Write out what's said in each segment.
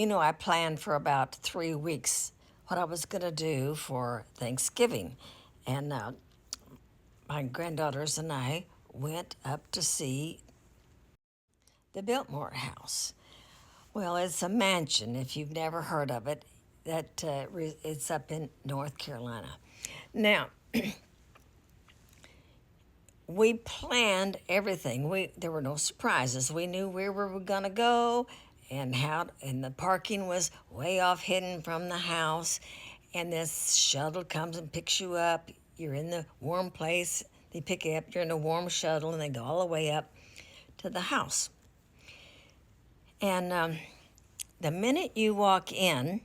I planned for about 3 weeks what I was going to do for Thanksgiving. And my granddaughters and I went up to see the Biltmore House. Well, it's a mansion, if you've never heard of it, it's up in North Carolina. Now, we planned everything. There were no surprises. We knew where we were going to go and the parking was way off hidden from the house, and this shuttle comes and picks you up. You're in the warm place. They pick you up. You're in a warm shuttle and they go all the way up to the house. And the minute you walk in,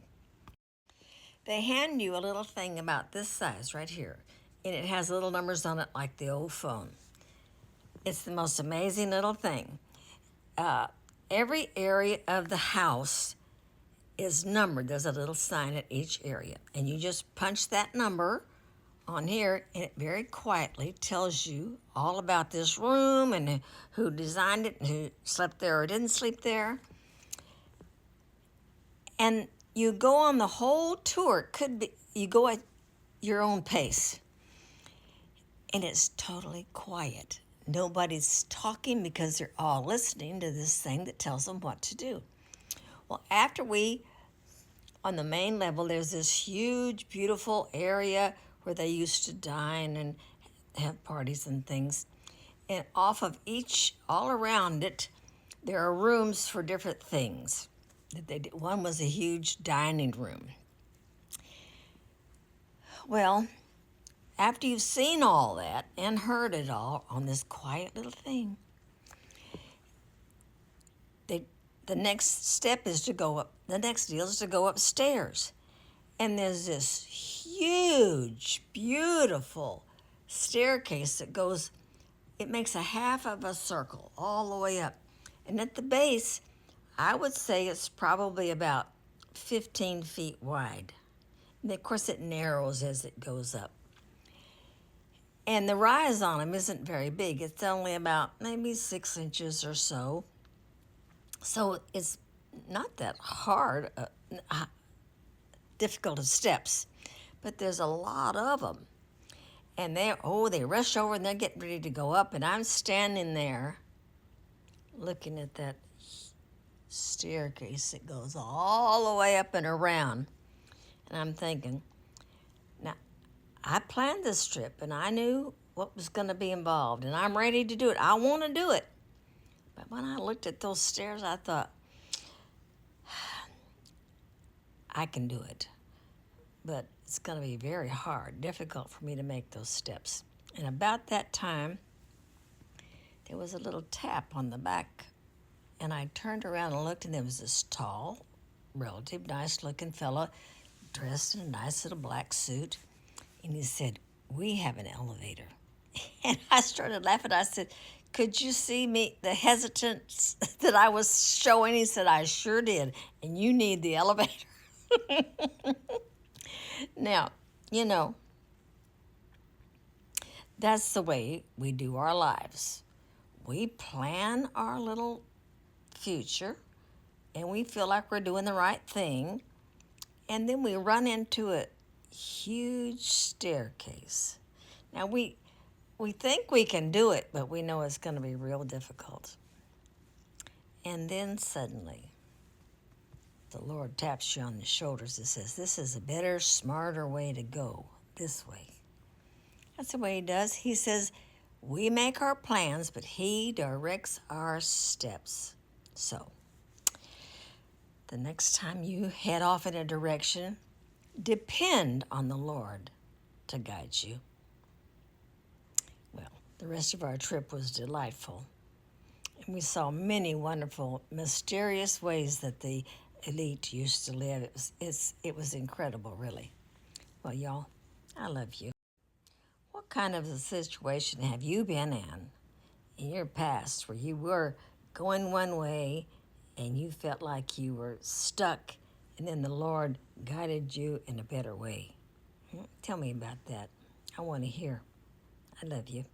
they hand you a little thing about this size right here, and it has little numbers on it like the old phone. It's the most amazing little thing. Every area of the house is numbered. There's a little sign at each area, and you just punch that number on here, and it very quietly tells you all about this room and who designed it and who slept there or didn't sleep there. And you go on the whole tour. It could be you go at your own pace, and it's totally quiet. Nobody's talking because they're all listening to this thing that tells them what to do. Well, on the main level, there's this huge, beautiful area where they used to dine and have parties and things. And all around it, there are rooms for different things. One was a huge dining room. Well, after you've seen all that and heard it all on this quiet little thing, the next step is to go up. The next deal is to go upstairs. And there's this huge, beautiful staircase it makes a half of a circle all the way up. And at the base, I would say it's probably about 15 feet wide. And of course, it narrows as it goes up. And the rise on them isn't very big. It's only about maybe 6 inches or so. So it's not that hard, difficult of steps, but there's a lot of them. And they rush over and they're getting ready to go up. And I'm standing there looking at that staircase that goes all the way up and around. And I'm thinking, now, I planned this trip and I knew what was going to be involved, and I'm ready to do it. I want to do it. But when I looked at those stairs, I thought, I can do it. But it's going to be very hard, difficult for me to make those steps. And about that time, there was a little tap on the back. And I turned around and looked, and there was this tall, relative nice-looking fella dressed in a nice little black suit. And he said, "We have an elevator." And I started laughing. I said, "Could you see the hesitance that I was showing?" He said, "I sure did. And you need the elevator." Now, that's the way we do our lives. We plan our little future, and we feel like we're doing the right thing, and then we run into a huge staircase. Now, we think we can do it, but we know it's going to be real difficult. And then suddenly, the Lord taps you on the shoulders and says, "This is a better, smarter way to go, this way." That's the way he does. He says, we make our plans, but he directs our steps. So, the next time you head off in a direction, depend on the Lord to guide you. Well, the rest of our trip was delightful. And we saw many wonderful, mysterious ways that the elite used to live. It was incredible, really. Well, y'all, I love you. What kind of a situation have you been in your past where you were going one way and you felt like you were stuck, and then the Lord guided you in a better way? Tell me about that. I want to hear. I love you.